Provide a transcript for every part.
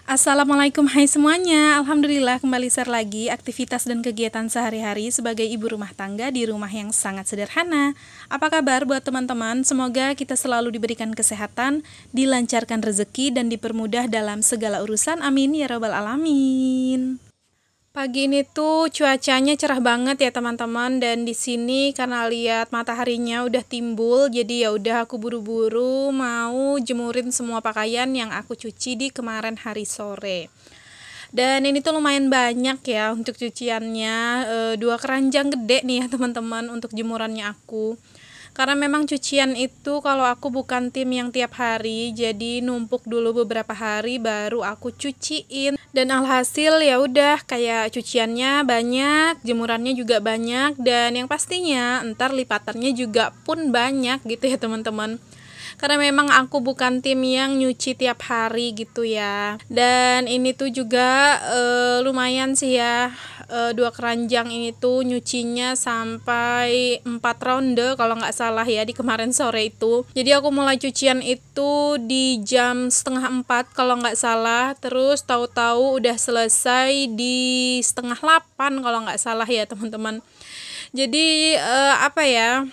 Assalamualaikum, hai semuanya. Alhamdulillah kembali share lagi aktivitas dan kegiatan sehari-hari sebagai ibu rumah tangga di rumah yang sangat sederhana. Apa kabar buat teman-teman? Semoga kita selalu diberikan kesehatan, dilancarkan rezeki, dan dipermudah dalam segala urusan. Amin ya robbal alamin. Pagi ini tuh cuacanya cerah banget ya teman-teman, dan di sini karena lihat mataharinya udah timbul, jadi ya udah aku buru-buru mau jemurin semua pakaian yang aku cuci di kemarin hari sore. Dan ini tuh lumayan banyak ya untuk cuciannya, 2 keranjang gede nih ya teman-teman untuk jemurannya aku. Karena memang cucian itu kalau aku bukan tim yang tiap hari, jadi numpuk dulu beberapa hari baru aku cuciin. Dan alhasil ya udah kayak cuciannya banyak, jemurannya juga banyak, dan yang pastinya ntar lipatannya juga pun banyak gitu ya teman-teman. Karena memang aku bukan tim yang nyuci tiap hari gitu ya. Dan ini tuh juga lumayan sih ya, 2 keranjang ini tuh nyucinya sampai 4 ronde kalau nggak salah ya di kemarin sore itu. Jadi aku mulai cucian itu di jam setengah 4 kalau nggak salah, terus tahu-tahu udah selesai di setengah 8 kalau nggak salah ya teman-teman. Jadi apa ya,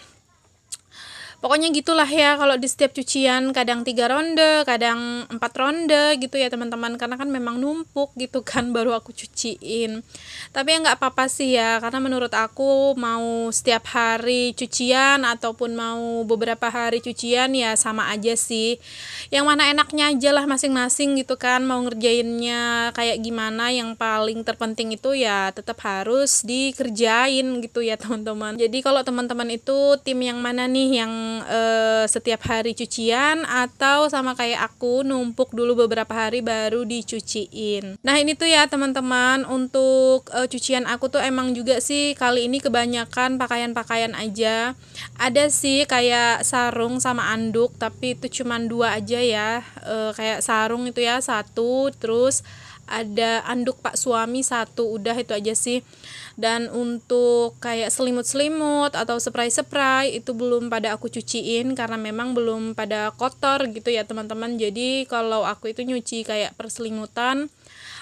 pokoknya gitulah ya, kalau di setiap cucian kadang 3 ronde, kadang 4 ronde gitu ya teman-teman, karena kan memang numpuk gitu kan baru aku cuciin. Tapi ya nggak apa-apa sih ya, karena menurut aku mau setiap hari cucian ataupun mau beberapa hari cucian ya sama aja sih. Yang mana enaknya aja lah masing-masing gitu kan, mau ngerjainnya kayak gimana, yang paling terpenting itu ya tetap harus dikerjain gitu ya teman-teman. Jadi kalau teman-teman itu tim yang mana nih, yang setiap hari cucian atau sama kayak aku numpuk dulu beberapa hari baru dicuciin. Nah ini tuh ya teman-teman, untuk cucian aku tuh emang juga sih kali ini kebanyakan pakaian-pakaian aja. Ada sih kayak sarung sama anduk, tapi itu cuman 2 aja ya. Kayak sarung itu ya 1, terus ada anduk pak suami 1, udah itu aja sih. Dan untuk kayak selimut-selimut atau spray-spray itu belum pada aku cuciin karena memang belum pada kotor gitu ya teman-teman. Jadi kalau aku itu nyuci kayak perselimutan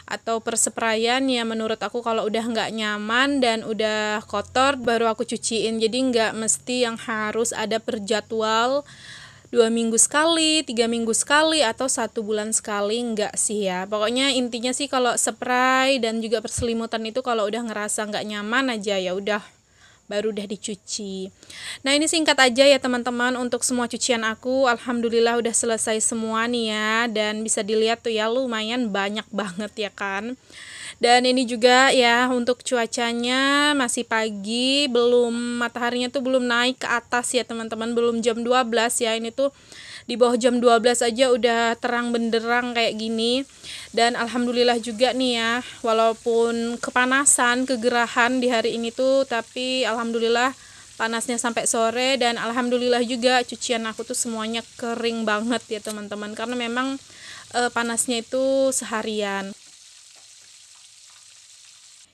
atau persprayan ya, menurut aku kalau udah nggak nyaman dan udah kotor baru aku cuciin. Jadi nggak mesti yang harus ada per jadwal 2 minggu sekali, 3 minggu sekali, atau 1 bulan sekali, enggak sih ya. Pokoknya intinya sih kalau spray dan juga perselimutan itu kalau udah ngerasa nggak nyaman aja ya udah baru udah dicuci. Nah ini singkat aja ya teman-teman untuk semua cucian aku. Alhamdulillah udah selesai semua nih ya, dan bisa dilihat tuh ya lumayan banyak banget ya kan. Dan ini juga ya untuk cuacanya masih pagi, belum, mataharinya tuh belum naik ke atas ya teman-teman, belum jam 12 ya. Ini tuh di bawah jam 12 aja udah terang benderang kayak gini. Dan alhamdulillah juga nih ya, walaupun kepanasan, kegerahan di hari ini tuh, tapi alhamdulillah panasnya sampai sore, dan alhamdulillah juga cucian aku tuh semuanya kering banget ya teman-teman, karena memang panasnya itu seharian.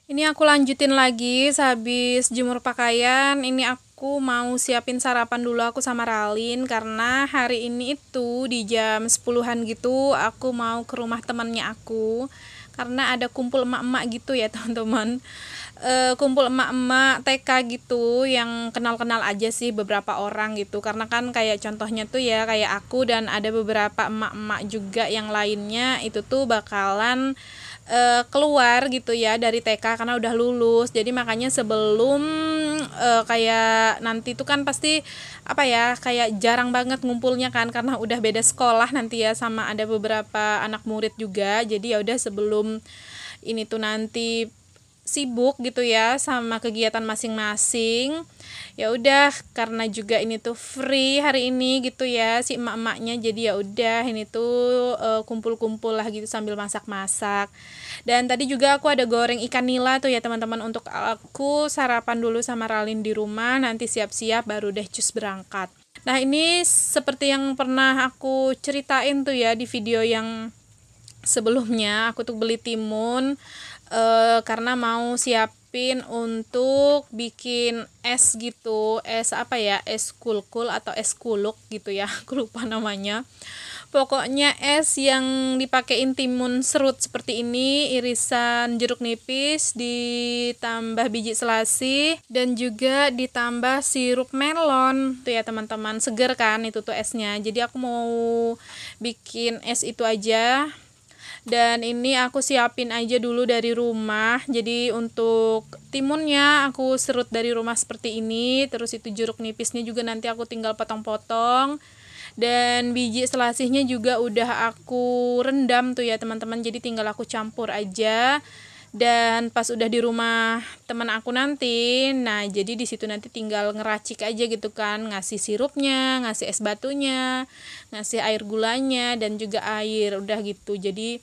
Ini aku lanjutin lagi sehabis jemur pakaian. Ini aku mau siapin sarapan dulu aku sama Ralin, karena hari ini itu di jam 10-an gitu aku mau ke rumah temannya aku karena ada kumpul emak-emak gitu ya teman-teman. Kumpul emak-emak TK gitu yang kenal-kenal aja sih beberapa orang gitu, karena kan kayak contohnya tuh ya kayak aku dan ada beberapa emak-emak juga yang lainnya itu tuh bakalan keluar gitu ya dari TK karena udah lulus. Jadi makanya sebelum kayak nanti itu kan pasti apa ya, kayak jarang banget ngumpulnya kan karena udah beda sekolah nanti ya, sama ada beberapa anak murid juga. Jadi ya udah sebelum ini tuh nanti sibuk gitu ya sama kegiatan masing-masing, ya udah karena juga ini tuh free hari ini gitu ya si emak-emaknya, jadi ya udah ini tuh kumpul-kumpul lah gitu sambil masak-masak. Dan tadi juga aku ada goreng ikan nila tuh ya teman-teman, untuk aku sarapan dulu sama Ralin di rumah, nanti siap-siap baru deh cus berangkat. Nah ini seperti yang pernah aku ceritain tuh ya di video yang sebelumnya, aku tuh beli timun karena mau siapin untuk bikin es gitu, es apa ya, es kulkul atau es kuluk gitu ya, aku lupa namanya. Pokoknya es yang dipakein timun serut seperti ini, irisan jeruk nipis, ditambah biji selasih, dan juga ditambah sirup melon. Tuh ya teman-teman, seger kan itu tuh esnya. Jadi aku mau bikin es itu aja. Dan ini aku siapin aja dulu dari rumah. Jadi untuk timunnya aku serut dari rumah seperti ini. Terus itu jeruk nipisnya juga nanti aku tinggal potong-potong. Dan biji selasihnya juga udah aku rendam tuh ya teman-teman, jadi tinggal aku campur aja. Dan pas udah di rumah teman aku nanti, nah jadi di situ nanti tinggal ngeracik aja gitu kan, ngasih sirupnya, ngasih es batunya, ngasih air gulanya, dan juga air, udah gitu. Jadi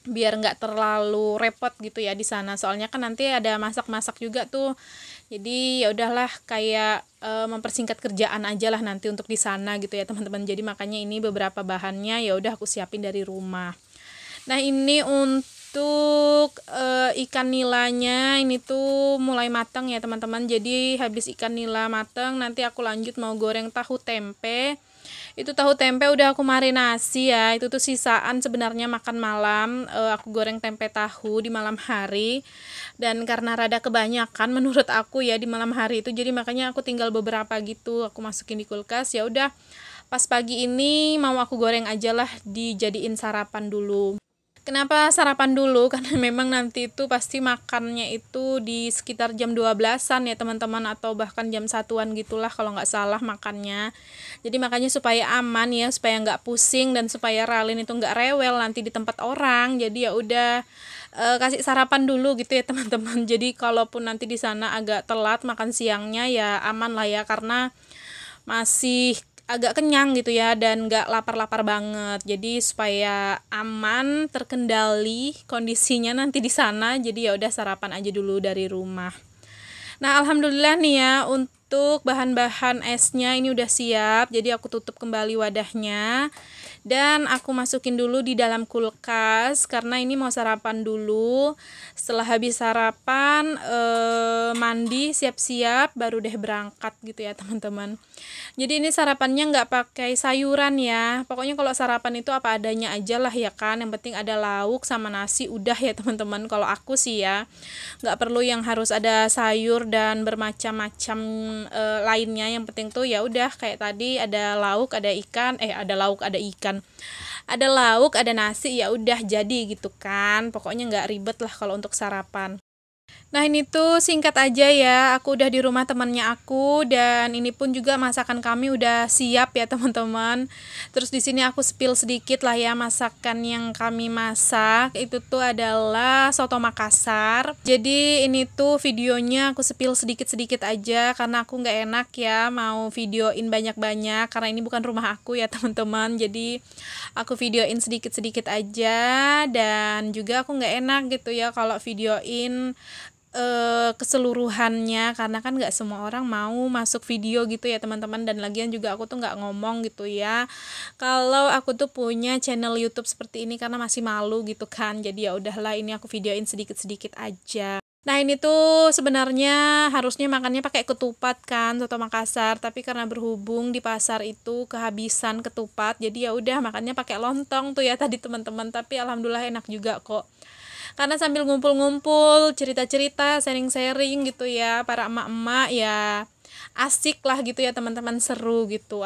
biar nggak terlalu repot gitu ya di sana, soalnya kan nanti ada masak-masak juga tuh. Jadi ya udahlah, kayak mempersingkat kerjaan aja lah nanti untuk di sana gitu ya teman-teman. Jadi makanya ini beberapa bahannya ya udah aku siapin dari rumah. Nah ini untuk ikan nilanya ini tuh mulai matang ya teman-teman. Jadi habis ikan nila matang nanti aku lanjut mau goreng tahu tempe. Itu tahu tempe udah aku marinasi ya, itu tuh sisaan sebenarnya makan malam. Aku goreng tempe tahu di malam hari, dan karena rada kebanyakan menurut aku ya di malam hari itu, jadi makanya aku tinggal beberapa gitu aku masukin di kulkas. Ya udah, pas pagi ini mau aku goreng aja lah, dijadiin sarapan dulu. Kenapa sarapan dulu? Karena memang nanti itu pasti makannya itu di sekitar jam 12-an ya teman-teman, atau bahkan jam 1-an gitulah kalau nggak salah makannya. Jadi makanya supaya aman ya, supaya nggak pusing dan supaya Ralin itu nggak rewel nanti di tempat orang. Jadi ya udah, kasih sarapan dulu gitu ya teman-teman. Jadi kalaupun nanti di sana agak telat makan siangnya ya aman lah ya, karena masih agak kenyang gitu ya, dan nggak lapar-lapar banget. Jadi supaya aman, terkendali kondisinya nanti di sana, jadi ya udah sarapan aja dulu dari rumah. Nah alhamdulillah nih ya, untuk bahan-bahan esnya ini udah siap. Jadi aku tutup kembali wadahnya dan aku masukin dulu di dalam kulkas karena ini mau sarapan dulu. Setelah habis sarapan, mandi, siap-siap, baru deh berangkat gitu ya teman-teman. Jadi ini sarapannya nggak pakai sayuran ya, pokoknya kalau sarapan itu apa adanya aja lah ya kan, yang penting ada lauk sama nasi udah ya teman-teman. Kalau aku sih ya nggak perlu yang harus ada sayur dan bermacam-macam lainnya, yang penting tuh ya udah kayak tadi ada lauk ada ikan, ada lauk ada nasi, ya udah jadi gitu kan. Pokoknya nggak ribet lah kalau untuk sarapan. Nah ini tuh singkat aja ya, aku udah di rumah temannya aku, dan ini pun juga masakan kami udah siap ya teman-teman. Terus di sini aku spill sedikit lah ya masakan yang kami masak. Itu tuh adalah soto Makassar. Jadi ini tuh videonya aku spill sedikit-sedikit aja karena aku nggak enak ya mau videoin banyak-banyak, karena ini bukan rumah aku ya teman-teman. Jadi aku videoin sedikit-sedikit aja, dan juga aku nggak enak gitu ya kalau videoin keseluruhannya, karena kan nggak semua orang mau masuk video gitu ya teman-teman. Dan lagian juga aku tuh nggak ngomong gitu ya kalau aku tuh punya channel YouTube seperti ini, karena masih malu gitu kan. Jadi ya udahlah, ini aku videoin sedikit-sedikit aja. Nah ini tuh sebenarnya harusnya makannya pakai ketupat kan, soto Makassar, tapi karena berhubung di pasar itu kehabisan ketupat, jadi ya udah makannya pakai lontong tuh ya tadi teman-teman. Tapi alhamdulillah enak juga kok, karena sambil ngumpul-ngumpul, cerita-cerita, sharing-sharing gitu ya, para emak-emak ya asik lah gitu ya teman-teman, seru gitu.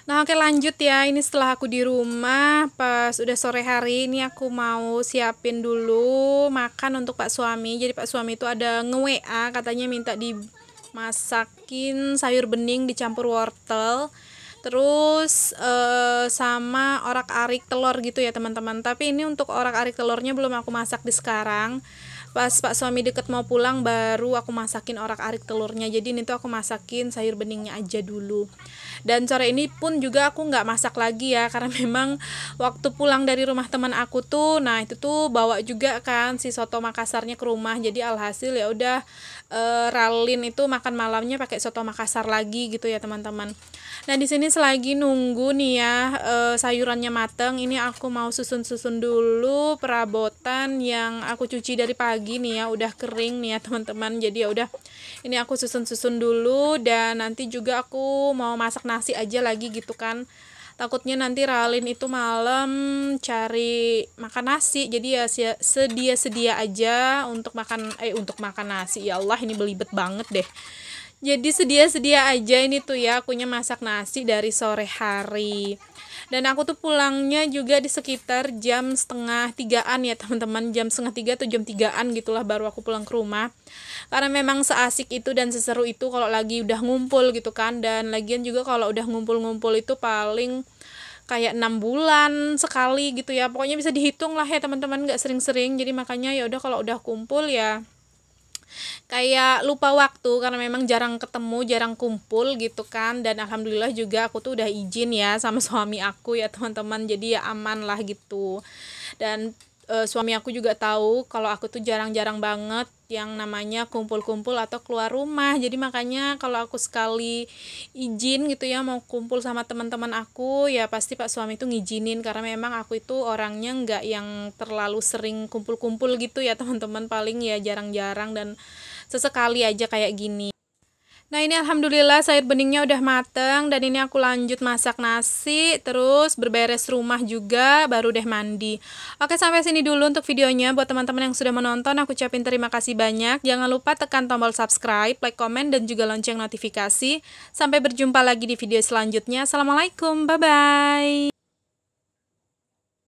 Nah oke lanjut ya, ini setelah aku di rumah pas udah sore hari, ini aku mau siapin dulu makan untuk Pak suami. Jadi Pak suami itu ada nge-WA, katanya minta dimasakin sayur bening dicampur wortel, terus sama orak-arik telur gitu ya teman-teman. Tapi ini untuk orak-arik telurnya belum aku masak di sekarang. Pas Pak suami deket mau pulang baru aku masakin orak-arik telurnya. Jadi ini tuh aku masakin sayur beningnya aja dulu. Dan sore ini pun juga aku nggak masak lagi ya, karena memang waktu pulang dari rumah teman aku tuh, nah itu tuh bawa juga kan si soto Makassarnya ke rumah. Jadi alhasil ya udah, Ralin itu makan malamnya pakai soto Makassar lagi gitu ya teman-teman. Nah di sini selagi nunggu nih ya sayurannya mateng, ini aku mau susun-susun dulu perabotan yang aku cuci dari pagi nih ya, udah kering nih ya teman-teman. Jadi ya udah, ini aku susun-susun dulu, dan nanti juga aku mau masak nasi aja lagi gitu kan. Takutnya nanti Ralin itu malam cari makan nasi, jadi ya sedia-sedia aja untuk makan nasi. Ya Allah, ini belibet banget deh. Jadi sedia-sedia aja ini tuh ya, akunya masak nasi dari sore hari. Dan aku tuh pulangnya juga di sekitar jam 2:30-an ya teman-teman, jam 2:30 atau jam 3-an gitulah baru aku pulang ke rumah. Karena memang seasik itu dan seseru itu kalau lagi udah ngumpul gitu kan. Dan lagian juga kalau udah ngumpul-ngumpul itu paling kayak 6 bulan sekali gitu ya. Pokoknya bisa dihitung lah ya teman-teman, nggak sering-sering. Jadi makanya ya udah kalau udah kumpul ya kayak lupa waktu karena memang jarang ketemu, jarang kumpul gitu kan. Dan alhamdulillah juga aku tuh udah izin ya sama suami aku ya teman-teman, jadi ya aman lah gitu. Dan suami aku juga tahu kalau aku tuh jarang-jarang banget yang namanya kumpul-kumpul atau keluar rumah. Jadi makanya kalau aku sekali izin gitu ya mau kumpul sama teman-teman aku, ya pasti Pak suami itu ngizinin karena memang aku itu orangnya nggak yang terlalu sering kumpul-kumpul gitu ya teman-teman, paling ya jarang-jarang dan sesekali aja kayak gini. Nah ini alhamdulillah sayur beningnya udah mateng dan ini aku lanjut masak nasi, terus berberes rumah juga, baru deh mandi. Oke, sampai sini dulu untuk videonya. Buat teman-teman yang sudah menonton, aku ucapin terima kasih banyak. Jangan lupa tekan tombol subscribe, like, komen, dan juga lonceng notifikasi. Sampai berjumpa lagi di video selanjutnya. Assalamualaikum, bye-bye.